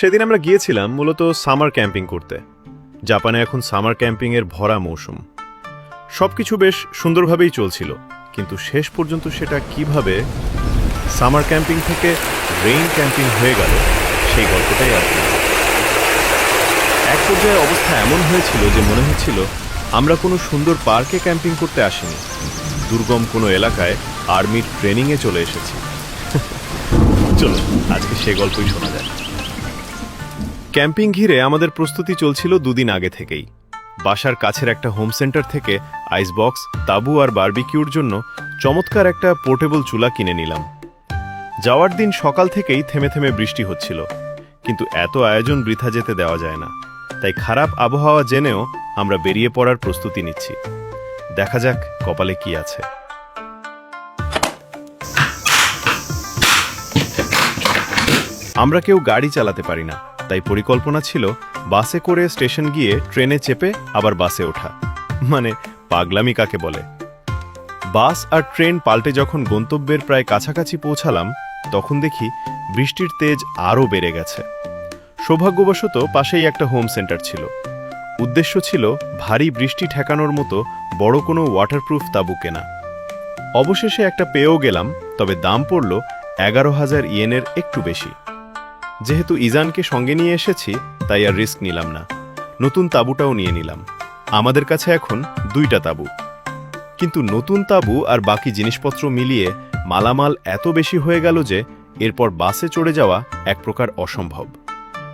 সেদিন আমরা গিয়েছিলাম মূলত সামার ক্যাম্পিং করতে। জাপানে এখন সামার ক্যাম্পিংয়ের ভরা মৌসুম। সবকিছু বেশ সুন্দরভাবেই চলছিল, কিন্তু শেষ পর্যন্ত সেটা কিভাবে সামার ক্যাম্পিং থেকে রেইন ক্যাম্পিং হয়ে গেল সেই গল্পটাই আর কি। এক পর্যায়ে অবস্থা এমন হয়েছিল যে মনে হচ্ছিল আমরা কোনো সুন্দর পার্কে ক্যাম্পিং করতে আসিনি, দুর্গম কোনো এলাকায় আর্মির ট্রেনিংয়ে চলে এসেছি। চলো আজকে সে গল্পই শোনা যায়। ক্যাম্পিং ঘিরে আমাদের প্রস্তুতি চলছিল দুদিন আগে থেকেই। বাসার কাছের একটা হোম সেন্টার থেকে আইস বক্স, তাঁবু আর বারবিকিউর জন্য চমৎকার একটা পোর্টেবল চুলা কিনে নিলাম। যাওয়ার দিন সকাল থেকেই থেমে থেমে বৃষ্টি হচ্ছিল, কিন্তু এত আয়োজন বৃথা যেতে দেওয়া যায় না। তাই খারাপ আবহাওয়া জেনেও আমরা বেরিয়ে পড়ার প্রস্তুতি নিচ্ছি। দেখা যাক কপালে কি আছে। আমরা কেউ গাড়ি চালাতে পারি না, তাই পরিকল্পনা ছিল বাসে করে স্টেশন গিয়ে ট্রেনে চেপে আবার বাসে ওঠা। মানে পাগলামি কাকে বলে। বাস আর ট্রেন পাল্টে যখন গন্তব্যের প্রায় কাছাকাছি পৌঁছালাম, তখন দেখি বৃষ্টির তেজ আরও বেড়ে গেছে। সৌভাগ্যবশত পাশেই একটা হোম সেন্টার ছিল। উদ্দেশ্য ছিল ভারী বৃষ্টি ঠেকানোর মতো বড় কোনো ওয়াটারপ্রুফ তাঁবু কেনা। অবশেষে একটা পেয়েও গেলাম, তবে দাম পড়ল 11,000 ইয়েনের একটু বেশি। যেহেতু ইজানকে সঙ্গে নিয়ে এসেছি, তাই আর রিস্ক নিলাম না। নতুন তাঁবুটাও নিয়ে নিলাম। আমাদের কাছে এখন 2টা তাঁবু। কিন্তু নতুন তাঁবু আর বাকি জিনিসপত্র মিলিয়ে মালামাল এত বেশি হয়ে গেল যে এরপর বাসে চড়ে যাওয়া এক প্রকার অসম্ভব।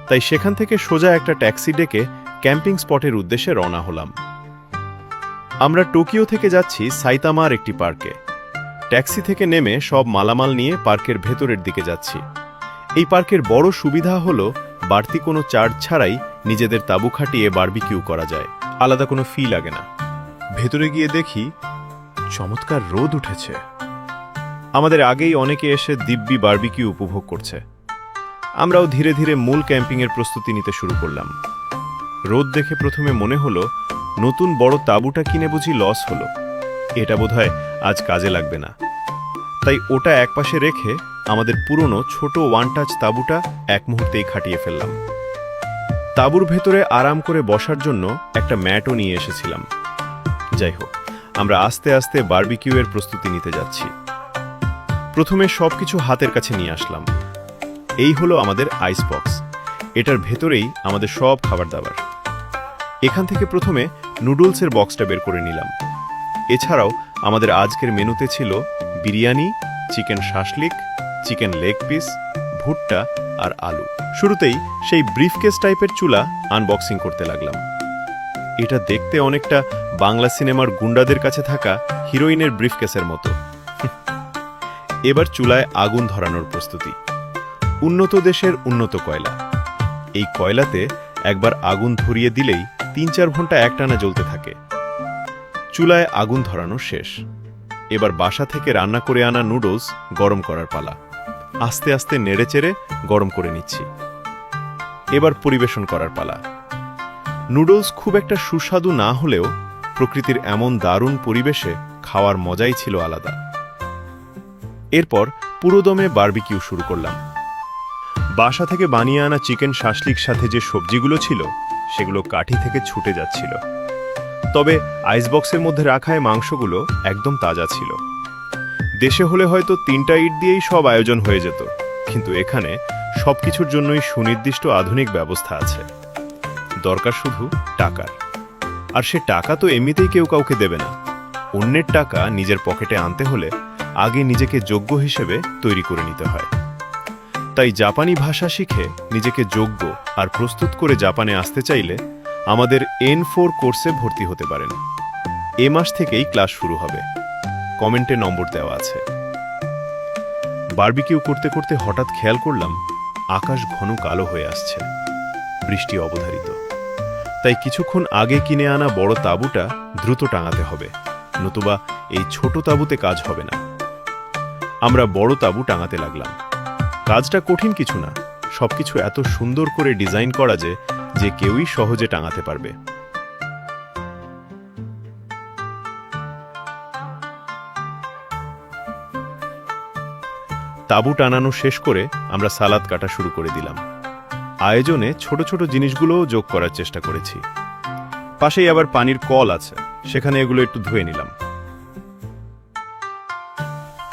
তাই সেখান থেকে সোজা একটা ট্যাক্সি ডেকে ক্যাম্পিং স্পটের উদ্দেশ্যে রওনা হলাম। আমরা টোকিও থেকে যাচ্ছি সাইতামার একটি পার্কে। ট্যাক্সি থেকে নেমে সব মালামাল নিয়ে পার্কের ভেতরের দিকে যাচ্ছি। এই পার্কের বড় সুবিধা হলো বাড়তি কোনো চার্জ ছাড়াই নিজেদের তাঁবু খাটিয়ে বারবিকিউ করা যায়। আলাদা কোনো ফি লাগে না। ভেতরে গিয়ে দেখি চমৎকার রোদ উঠেছে। আমাদের আগেই অনেকে এসে দিব্যি বারবিকিউ উপভোগ করছে। আমরাও ধীরে ধীরে মূল ক্যাম্পিংয়ের প্রস্তুতি নিতে শুরু করলাম। রোদ দেখে প্রথমে মনে হলো নতুন বড় তাঁবুটা কিনে বুঝি লস হলো, এটা বোধহয় আজ কাজে লাগবে না। তাই ওটা একপাশে রেখে আমাদের পুরনো ছোট ওয়ান টাচ তাঁবুটা এক মুহূর্তেই খাটিয়ে ফেললাম। তাঁবুর ভেতরে আরাম করে বসার জন্য একটা ম্যাটও নিয়ে এসেছিলাম। যাই হোক, আমরা আস্তে আস্তে বারবিকিউয়ের প্রস্তুতি নিতে যাচ্ছি। প্রথমে সবকিছু হাতের কাছে নিয়ে আসলাম। এই হলো আমাদের আইস বক্স। এটার ভেতরেই আমাদের সব খাবার দাবার। এখান থেকে প্রথমে নুডলসের বক্সটা বের করে নিলাম। এছাড়াও আমাদের আজকের মেনুতে ছিল biryani, chicken shashlik, chicken leg piece, ভুট্টা আর আলু। শুরুতেই সেই ব্রিফকেস টাইপের চুলা আনবক্সিং করতে লাগলাম। এটা দেখতে অনেকটা বাংলা সিনেমার গুন্ডাদের কাছে থাকা হিরোইনের ব্রিফকেসের মতো। এবার চুলায় আগুন ধরানোর প্রস্তুতি। উন্নত দেশের উন্নত কয়লা। এই কয়লাতে একবার আগুন ধরিয়ে দিলেই 3-4 ঘন্টা একটানা জ্বলতে থাকে। চুলায় আগুন ধরানো শেষ। এবার বাসা থেকে রান্না করে আনা নুডলস গরম করার পালা। আস্তে আস্তে নেড়েচেড়ে গরম করে নিচ্ছি। এবার পরিবেশন করার পালা। নুডলস খুব একটা সুস্বাদু না হলেও প্রকৃতির এমন দারুণ পরিবেশে খাওয়ার মজাই ছিল আলাদা। এরপর পুরোদমে বারবিকিউ শুরু করলাম। বাসা থেকে বানিয়ে আনা চিকেন শাসলিক সাথে যে সবজিগুলো ছিল সেগুলো কাঠি থেকে ছুটে যাচ্ছিল। তবে আইসবক্সের মধ্যে রাখায় মাংসগুলো একদম তাজা ছিল। দেশে হলে হয়তো 3টা ইট দিয়েই সব আয়োজন হয়ে যেত, কিন্তু এখানে সবকিছুর জন্যই সুনির্দিষ্ট আধুনিক ব্যবস্থা আছে। দরকার শুধু টাকার। আর সে টাকা তো এমনিতেই কেউ কাউকে দেবে না। অন্যের টাকা নিজের পকেটে আনতে হলে আগে নিজেকে যোগ্য হিসেবে তৈরি করে নিতে হয়। তাই জাপানি ভাষা শিখে নিজেকে যোগ্য আর প্রস্তুত করে জাপানে আসতে চাইলে আমাদের N4 কোর্সে ভর্তি হতে পারেন। এ মাস থেকেই ক্লাস শুরু হবে। কমেন্টে নম্বর দেওয়া আছে। বারবিকিউ করতে করতে হঠাৎ খেয়াল করলাম আকাশ ঘন কালো হয়ে আসছে। বৃষ্টি অবধারিত। তাই কিছুক্ষণ আগে কিনে আনা বড় তাঁবুটা দ্রুত টাঙাতে হবে, নতুবা এই ছোট তাঁবুতে কাজ হবে না। আমরা বড় তাঁবু টাঙাতে লাগলাম। কাজটা কঠিন কিছু না, সবকিছু এত সুন্দর করে ডিজাইন করা যে কেউই সহজে টাঙাতে পারবে। তাঁবু টানানো শেষ করে আমরা সালাদ কাটা শুরু করে দিলাম। আয়োজনে ছোট ছোট জিনিসগুলোও যোগ করার চেষ্টা করেছি। পাশেই আবার পানির কল আছে, সেখানে এগুলো একটু ধুয়ে নিলাম।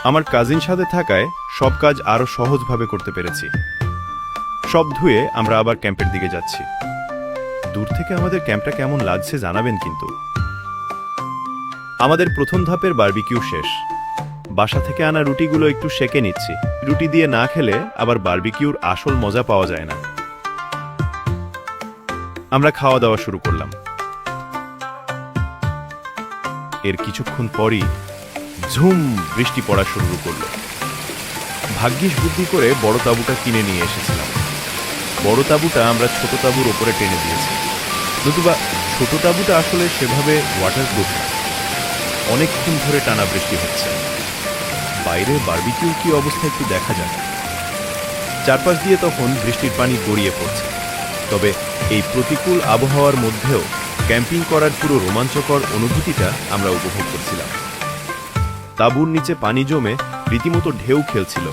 আমার কাজিন সাথে থাকায় সব কাজ আরো সহজভাবে করতে পেরেছি। সব ধুয়ে আমরা আবার ক্যাম্পের দিকে যাচ্ছি। দূর থেকে আমাদের ক্যাম্পটা কেমন লাগছে জানাবেন কিন্তু। আমাদের প্রথম ধাপের বারবিকিউ শেষ। বাসা থেকে আনা রুটিগুলো একটু সেকে নিচ্ছি। রুটি দিয়ে না খেলে আবার বারবিকিউর আসল মজা পাওয়া যায় না। আমরা খাওয়া দাওয়া শুরু করলাম। এর কিছুক্ষণ পরই ঝুম বৃষ্টি পড়া শুরু করলো। ভাগ্যিস বুদ্ধি করে বড় তাঁবুটা কিনে নিয়ে এসেছিলাম। বড় তাঁবুটা আমরা ছোট তাঁবুর ওপরে টেনে দিয়েছি, নতুবা ছোট তাঁবুটা আসলে সেভাবে ওয়াটারপ্রুফ না। অনেকক্ষণ ধরে টানা বৃষ্টি হচ্ছে। বাইরে বারবিকিউ কি অবস্থা একটু দেখা যাক। চারপাশ দিয়ে তখন বৃষ্টির পানি গড়িয়ে পড়ছে। তবে এই প্রতিকূল আবহাওয়ার মধ্যেও ক্যাম্পিং করার পুরো রোমাঞ্চকর অনুভূতিটা আমরা উপভোগ করছিলাম। তাঁবুর নিচে পানি জমে রীতিমতো ঢেউ খেলছিল।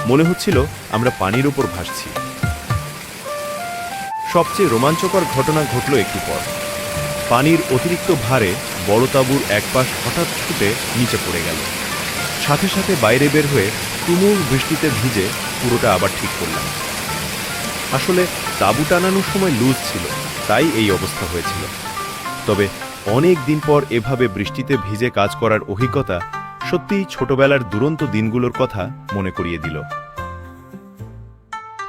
মনে হচ্ছিল আমরা পানির ওপর ভাসছি। সবচেয়ে রোমাঞ্চকর ঘটনা ঘটল একটু পর। পানির অতিরিক্ত ভারে বড় তাঁবুর এক পাশ হঠাৎ ছুটে নিচে পড়ে গেল। সাথে সাথে বাইরে বের হয়ে তুমুল বৃষ্টিতে ভিজে পুরোটা আবার ঠিক করলাম। আসলে তাঁবু টানানোর সময় লুজ ছিল, তাই এই অবস্থা হয়েছিল। তবে অনেক দিন পর এভাবে বৃষ্টিতে ভিজে কাজ করার অভিজ্ঞতা সত্যিই ছোটবেলার দুরন্ত দিনগুলোর কথা মনে করিয়ে দিল।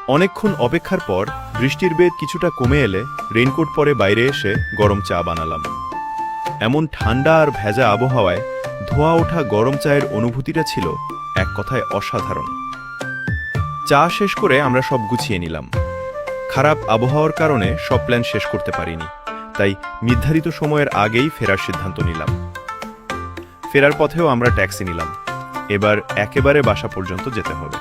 অনেকক্ষণ অপেক্ষার পর বৃষ্টির বেগ কিছুটা কমে এলে রেইনকোট পরে বাইরে এসে গরম চা বানালাম। এমন ঠান্ডা আর ভেজা আবহাওয়ায় ধোয়া ওঠা গরম চায়ের অনুভূতিটা ছিল এক কথায় অসাধারণ। চা শেষ করে আমরা সব গুছিয়ে নিলাম। খারাপ আবহাওয়ার কারণে সব প্ল্যান শেষ করতে পারিনি, তাই নির্ধারিত সময়ের আগেই ফেরার সিদ্ধান্ত নিলাম। ফেরার পথেও আমরা ট্যাক্সি নিলাম। এবার একেবারে বাসা পর্যন্ত যেতে হবে।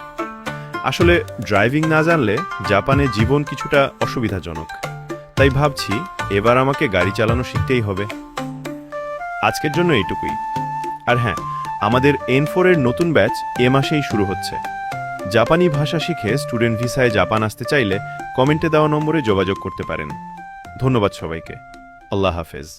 আসলে ড্রাইভিং না জানলে জাপানে জীবন কিছুটা অসুবিধাজনক, তাই ভাবছি এবার আমাকে গাড়ি চালানো শিখতেই হবে। আজকের জন্য এইটুকুই। আর হ্যাঁ, আমাদের N4 এর নতুন ব্যাচ এ মাসেই শুরু হচ্ছে। জাপানি ভাষা শিখে স্টুডেন্ট ভিসায় জাপান আসতে চাইলে কমেন্টে দেওয়া নম্বরে যোগাযোগ করতে পারেন। ধন্যবাদ সবাইকে। আল্লাহ হাফেজ।